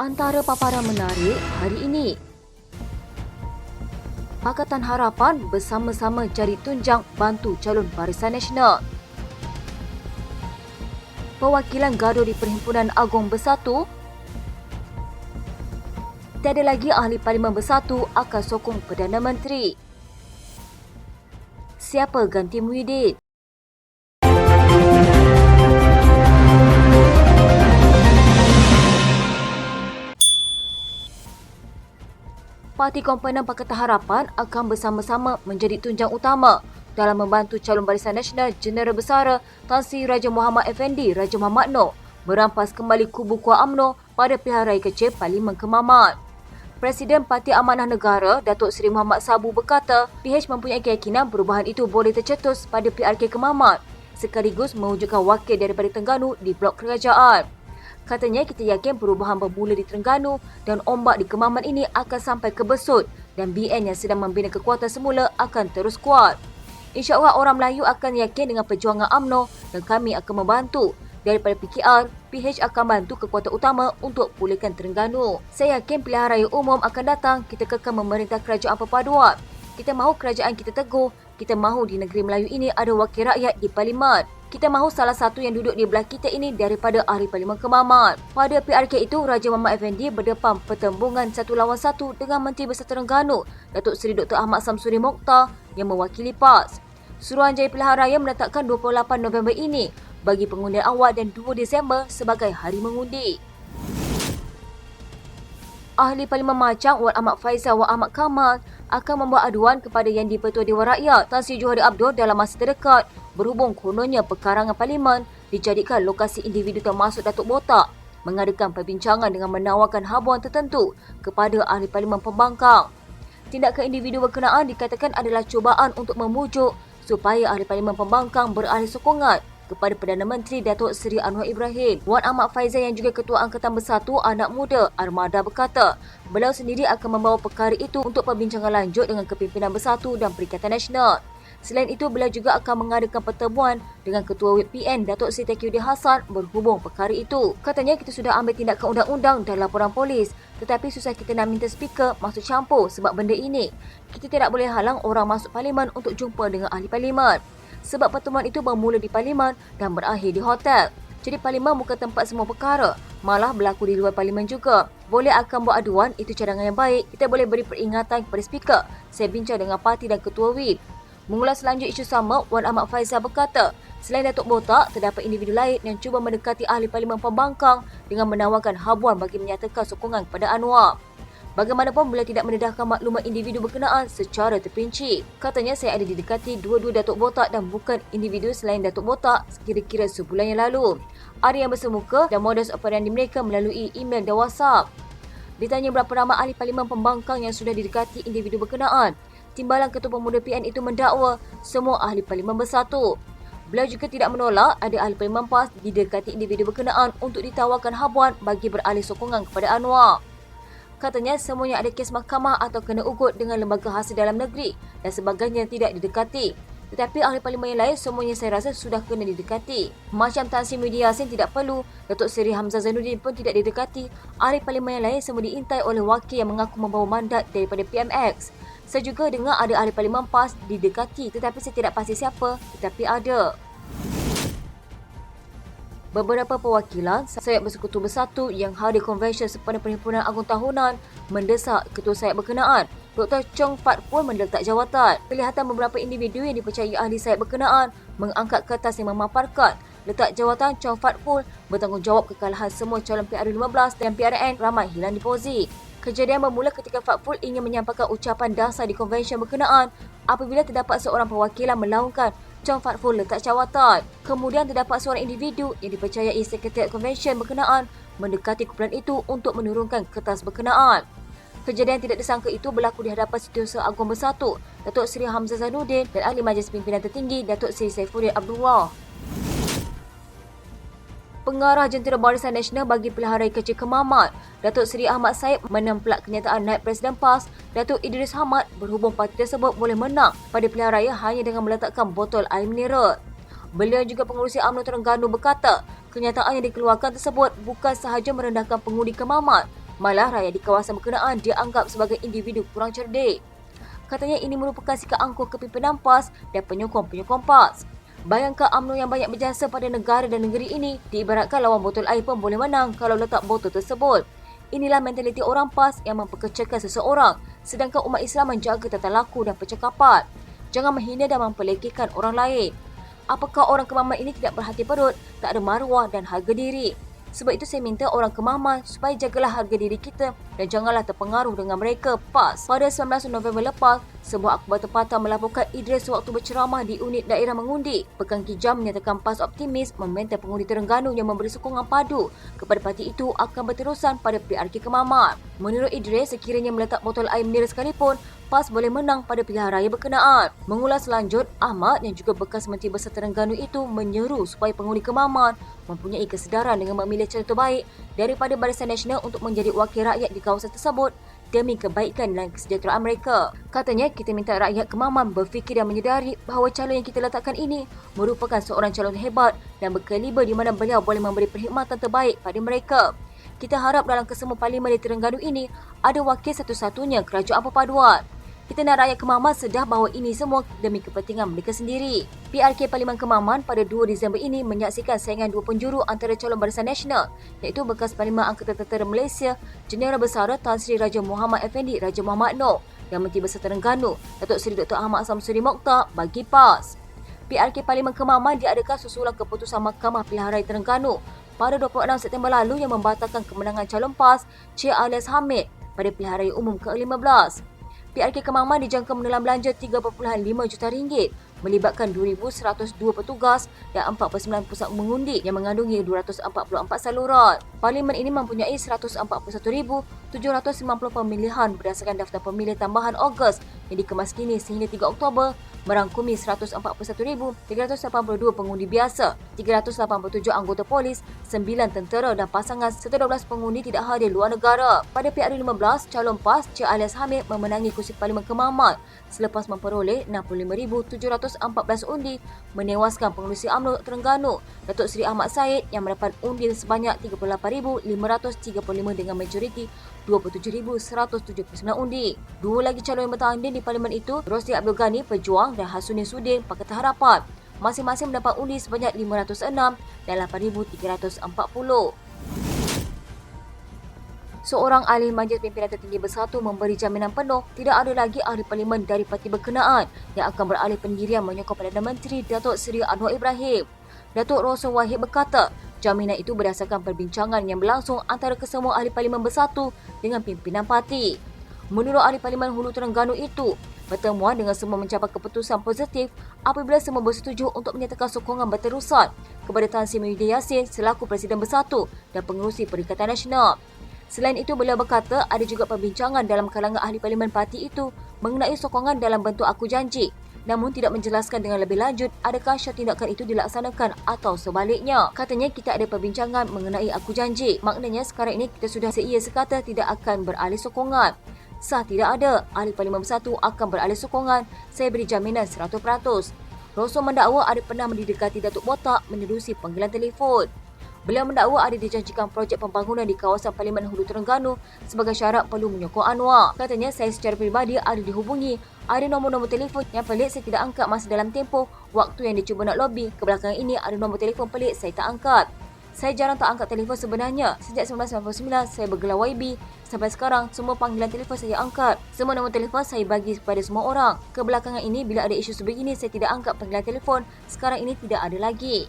Antara paparan menarik hari ini, Pakatan Harapan bersama-sama cari tunjang bantu calon Barisan Nasional. Perwakilan gaduh di Perhimpunan Agong Bersatu. Tiada lagi ahli Parlimen Bersatu akan sokong Perdana Menteri. Siapa ganti Muhyiddin? Parti Komponen Pakatan Harapan akan bersama-sama menjadi tunjang utama dalam membantu calon Barisan Nasional Jeneral Besar Tan Sri Raja Muhammad Effendi Raja Muhammad Noor merampas kembali kubu Kuala UMNO pada pilihan raya kecil Parlimen Kemaman. Presiden Parti Amanah Negara Datuk Seri Muhammad Sabu berkata PH mempunyai keyakinan perubahan itu boleh tercetus pada PRK Kemaman sekaligus mewujudkan wakil daripada Terengganu di blok kerajaan. Katanya kita yakin perubahan bermula di Terengganu dan ombak di Kemaman ini akan sampai ke Besut dan BN yang sedang membina kekuatan semula akan terus kuat. InsyaAllah orang Melayu akan yakin dengan perjuangan UMNO dan kami akan membantu. Daripada PKR, PH akan bantu kekuatan utama untuk pulihkan Terengganu. Saya yakin pilihan raya umum akan datang, kita kekal memerintah kerajaan perpaduan. Kita mahu kerajaan kita teguh, kita mahu di negeri Melayu ini ada wakil rakyat di Parlimen. Kita mahu salah satu yang duduk di belah kita ini daripada ahli Parlimen Kemaman. Pada PRK itu, Raja Muhammad Effendi berdepan pertembungan 1 lawan 1 dengan Menteri Besar Terengganu, Datuk Seri Dr. Ahmad Samsuri Mokhtar yang mewakili PAS. Suruhanjaya Pilihan Raya menetapkan 28 November ini bagi pengundian awal dan 2 Disember sebagai hari mengundi. Ahli Parlimen Macang Wan Ahmad Faizal Wan Ahmad Kamal akan membuat aduan kepada Yang di-Pertua Dewan Rakyat Tan Sri Johari Abdul dalam masa terdekat berhubung kononnya pekarangan Parlimen dijadikan lokasi individu termasuk Datuk Botak mengadakan perbincangan dengan menawarkan habuan tertentu kepada ahli Parlimen Pembangkang. Tindakan individu berkenaan dikatakan adalah cubaan untuk memujuk supaya ahli Parlimen Pembangkang beralih sokongan kepada Perdana Menteri Datuk Seri Anwar Ibrahim. Wan Ahmad Faizal yang juga Ketua Angkatan Bersatu Anak Muda Armada berkata, beliau sendiri akan membawa perkara itu untuk perbincangan lanjut dengan Kepimpinan Bersatu dan Perikatan Nasional. Selain itu, beliau juga akan mengadakan pertemuan dengan Ketua Whip PN Datuk Seri Tauhidin Hassan berhubung perkara itu. Katanya kita sudah ambil tindakan undang-undang dan laporan polis, tetapi susah kita nak minta speaker masuk campur sebab benda ini. Kita tidak boleh halang orang masuk Parlimen untuk jumpa dengan ahli Parlimen. Sebab pertemuan itu bermula di Parlimen dan berakhir di hotel. Jadi Parlimen bukan tempat semua perkara, malah berlaku di luar Parlimen juga. Boleh akan buat aduan, itu cadangan yang baik. Kita boleh beri peringatan kepada speaker. Saya bincang dengan parti dan Ketua Whip. Mengulas selanjut isu sama, Wan Ahmad Faizal berkata, selain Datuk Botak, terdapat individu lain yang cuba mendekati ahli Parlimen Pembangkang dengan menawarkan habuan bagi menyatakan sokongan kepada Anwar. Bagaimanapun beliau tidak mendedahkan maklumat individu berkenaan secara terperinci. Katanya saya ada didekati dua-dua Datuk Botak dan bukan individu selain Datuk Botak kira-kira sebulan yang lalu. Ada yang bersemuka dan modus operandi mereka melalui email dan WhatsApp. Ditanya berapa ramai ahli Parlimen Pembangkang yang sudah didekati individu berkenaan, Timbalan Ketua Pemuda PN itu mendakwa semua ahli Parlimen Bersatu. Beliau juga tidak menolak ada ahli Parlimen PAS didekati individu berkenaan untuk ditawarkan habuan bagi beralih sokongan kepada Anwar. Katanya semuanya ada kes mahkamah atau kena ugut dengan lembaga hasil dalam negeri dan sebagainya tidak didekati. Tetapi ahli Parlimen yang lain semuanya saya rasa sudah kena didekati. Macam Tan Sri Muhyiddin Yassin tidak perlu, Datuk Seri Hamzah Zainuddin pun tidak didekati. Ahli Parlimen yang lain semua diintai oleh wakil yang mengaku membawa mandat daripada PMX. Saya juga dengar ada ahli Parlimen PAS didekati tetapi saya tidak pasti siapa, tetapi ada. Beberapa perwakilan sayap bersekutu bersatu yang hadir konvensyen sempena Perhimpunan Agong Tahunan mendesak ketua sayap berkenaan, Dr. Chong Fat Poon meletak jawatan. Kelihatan beberapa individu yang dipercayai ahli sayap berkenaan mengangkat kertas yang memaparkan letak jawatan Chong Fat Poon bertanggungjawab kekalahan semua calon PRU15 dan PRN ramai hilang deposit. Kejadian bermula ketika Fat Poon ingin menyampaikan ucapan dasar di konvensyen berkenaan apabila terdapat seorang perwakilan melaungkan Chong Fat Poon letak jawatan. Kemudian terdapat seorang individu yang dipercayai Sekretariat Konvensyen berkenaan mendekati kumpulan itu untuk menurunkan kertas berkenaan. Kejadian tidak disangka itu berlaku di hadapan Setiausaha Agong Bersatu, Datuk Seri Hamzah Zainuddin dan Ahli Majlis Pimpinan Tertinggi, Datuk Seri Saifuddin Abdullah. Pengarah Jentera Barisan Nasional bagi Pilihan Raya Kecil Kemaman, Datuk Seri Ahmad Said menempelak kenyataan Naib Presiden PAS, Datuk Idris Hamad berhubung parti tersebut boleh menang pada pilihan raya hanya dengan meletakkan botol air mineral. Beliau juga pengurusi UMNO Terengganu berkata, kenyataan yang dikeluarkan tersebut bukan sahaja merendahkan pengundi Kemaman, Malah rakyat di kawasan berkenaan dianggap sebagai individu kurang cerdik. Katanya ini merupakan sikap angkuh kepimpinan PAS dan penyokong-penyokong PAS. Bayangkan UMNO yang banyak berjasa pada negara dan negeri ini diibaratkan lawan botol air pun boleh menang kalau letak botol tersebut. Inilah mentaliti orang PAS yang memperkecilkan seseorang, sedangkan umat Islam menjaga tata laku dan percakapan. Jangan menghina dan memperlekehkan orang lain. Apakah orang Kemaman ini tidak berhati perut, tak ada maruah dan harga diri? Sebab itu saya minta orang Kemaman supaya jagalah harga diri kita dan janganlah terpengaruh dengan mereka PAS. Pada 19 November lepas, sebuah akhbar tempatan melaporkan Idris waktu berceramah di unit daerah mengundi. Pekan Kijam menyatakan PAS optimis meminta pengundi Terengganu yang memberi sokongan padu kepada parti itu akan berterusan pada PRK Kemaman. Menurut Idris, sekiranya meletak botol air mineral sekalipun, PAS boleh menang pada pilihan raya berkenaan. Mengulas lanjut, Ahmad yang juga bekas Menteri Besar Terengganu itu menyeru supaya pengundi Kemaman mempunyai kesedaran dengan memilih calon terbaik daripada Barisan Nasional untuk menjadi wakil rakyat di kawasan tersebut demi kebaikan dan kesejahteraan mereka. Katanya, kita minta rakyat Kemaman berfikir dan menyedari bahawa calon yang kita letakkan ini merupakan seorang calon hebat dan berkaliber di mana beliau boleh memberi perkhidmatan terbaik pada mereka. Kita harap dalam kesemua parlimen di Terengganu ini ada wakil satu-satunya kerajaan perpaduan. Kita nak rakyat Kemaman sedar bahawa ini semua demi kepentingan mereka sendiri. PRK Parlimen Kemaman pada 2 Disember ini menyaksikan saingan dua penjuru antara calon Barisan Nasional iaitu bekas Parlimen Angkatan Tentera Malaysia Jeneral Besar Tan Sri Raja Muhammad Effendi Raja Muhammad Noor dan Menteri Besar Terengganu Datuk Seri Dr. Ahmad Samsuri Mokhtar bagi PAS. PRK Parlimen Kemaman diadakan susulan keputusan Mahkamah Pilihan Raya Terengganu pada 26 September lalu yang membatalkan kemenangan calon PAS Cik Alias Hamid pada pilihan raya umum ke-15. PRK Kemaman dijangka menelan belanja 3.5 juta ringgit melibatkan 2,102 petugas dan 49 pusat mengundi yang mengandungi 244 saluran. Parlimen ini mempunyai 141,790 pemilihan berdasarkan daftar pemilih tambahan Ogos yang dikemas kini sehingga 3 Oktober merangkumi 141,382 pengundi biasa, 387 anggota polis, 9 tentera dan pasangan serta 12 pengundi tidak hadir luar negara. Pada PRU15, calon PAS Cik Alias Hamid memenangi kursi Parlimen Kemaman selepas memperoleh 65,714 undi, menewaskan pengerusi UMNO Terengganu Datuk Seri Ahmad Said yang mendapat undi sebanyak 38,535 dengan majoriti 27,179 undi. Dua lagi calon yang bertanding di parlimen itu, Rosli Abdul Ghani Pejuang dan Hasuddin Sudin Pakatan Harapan, masing-masing mendapat undi sebanyak 506 dan 8,340. Seorang ahli Majlis Pimpinan Tertinggi Bersatu memberi jaminan penuh tidak ada lagi ahli parlimen dari parti berkenaan yang akan beralih pendirian menyokong Perdana Menteri Datuk Seri Anwar Ibrahim. Datuk Roslan Wahid berkata, jaminan itu berdasarkan perbincangan yang berlangsung antara kesemua ahli parlimen bersatu dengan pimpinan parti. Menurut ahli parlimen Hulu Terengganu itu, pertemuan dengan semua mencapai keputusan positif apabila semua bersetuju untuk menyatakan sokongan berterusan kepada Tan Sri Muhyiddin Yassin selaku Presiden Bersatu dan Pengerusi Perikatan Nasional. Selain itu, beliau berkata ada juga perbincangan dalam kalangan ahli parlimen parti itu mengenai sokongan dalam bentuk aku janji, namun tidak menjelaskan dengan lebih lanjut adakah syarat tindakan itu dilaksanakan atau sebaliknya. Katanya kita ada perbincangan mengenai aku janji, maknanya sekarang ini kita sudah seia sekata tidak akan beralih sokongan. Sah tidak ada, ahli parlimen bersatu akan beralih sokongan, saya beri jaminan 100%. Roslan mendakwa ada pernah mendekati Datuk Botak menerusi panggilan telefon. Beliau mendakwa ada dijanjikan projek pembangunan di kawasan Parlimen Hulu Terengganu sebagai syarat perlu menyokong Anwar. Katanya saya secara peribadi ada dihubungi, ada nombor-nombor telefon yang pelik saya tidak angkat masa dalam tempoh waktu yang dicuba nak lobby. Kebelakangan ini ada nombor telefon pelik saya tak angkat. Saya jarang tak angkat telefon sebenarnya. Sejak 1999 saya bergelar YB. Sampai sekarang semua panggilan telefon saya angkat. Semua nombor telefon saya bagi kepada semua orang. Kebelakangan ini bila ada isu sebegini saya tidak angkat panggilan telefon. Sekarang ini tidak ada lagi.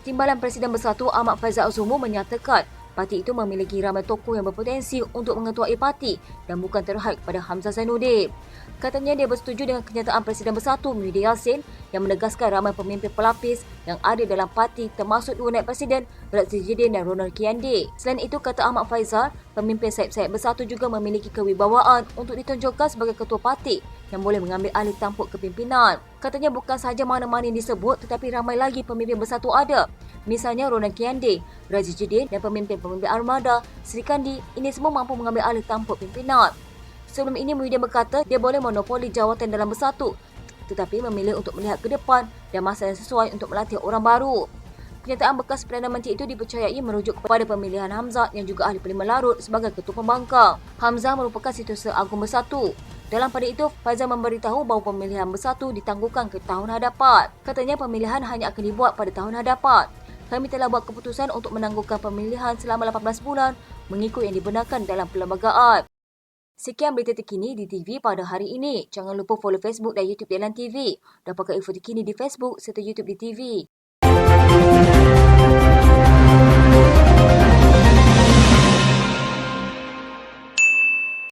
Timbalan Presiden Bersatu Ahmad Faizal Azumu menyatakan parti itu memiliki ramai tokoh yang berpotensi untuk mengetuai parti dan bukan terhad kepada Hamzah Zainuddin. Katanya dia bersetuju dengan kenyataan Presiden Bersatu Muhyiddin Yassin yang menegaskan ramai pemimpin pelapis yang ada dalam parti termasuk dua naib presiden Razzie Jidin dan Ronald Kiande. Selain itu, kata Ahmad Faizal, pemimpin sayap-sayap Bersatu juga memiliki kewibawaan untuk ditunjukkan sebagai ketua parti yang boleh mengambil alih tampuk kepimpinan. Katanya bukan sahaja mana-mana yang disebut tetapi ramai lagi pemimpin Bersatu ada. Misalnya Ronald Kiande, Razzie Jidin dan pemimpin-pemimpin Armada, Sri Kandi, ini semua mampu mengambil alih tampuk pimpinan. Sebelum ini Muhyiddin berkata dia boleh monopoli jawatan dalam Bersatu tetapi memilih untuk melihat ke depan dan masa yang sesuai untuk melatih orang baru. Kenyataan bekas Perdana Menteri itu dipercayai merujuk kepada pemilihan Hamzah yang juga ahli Parlimen Larut sebagai Ketua Pembangkang. Hamzah merupakan Setiausaha Agung Bersatu. Dalam pada itu, Faizal memberitahu bahawa pemilihan Bersatu ditangguhkan ke tahun hadapan. Katanya pemilihan hanya akan dibuat pada tahun hadapan. Kami telah buat keputusan untuk menangguhkan pemilihan selama 18 bulan mengikut yang dibenarkan dalam perlembagaan. Sekian berita terkini di TV pada hari ini. Jangan lupa follow Facebook dan YouTube Dalam TV. Dapatkan info terkini di Facebook serta YouTube di TV.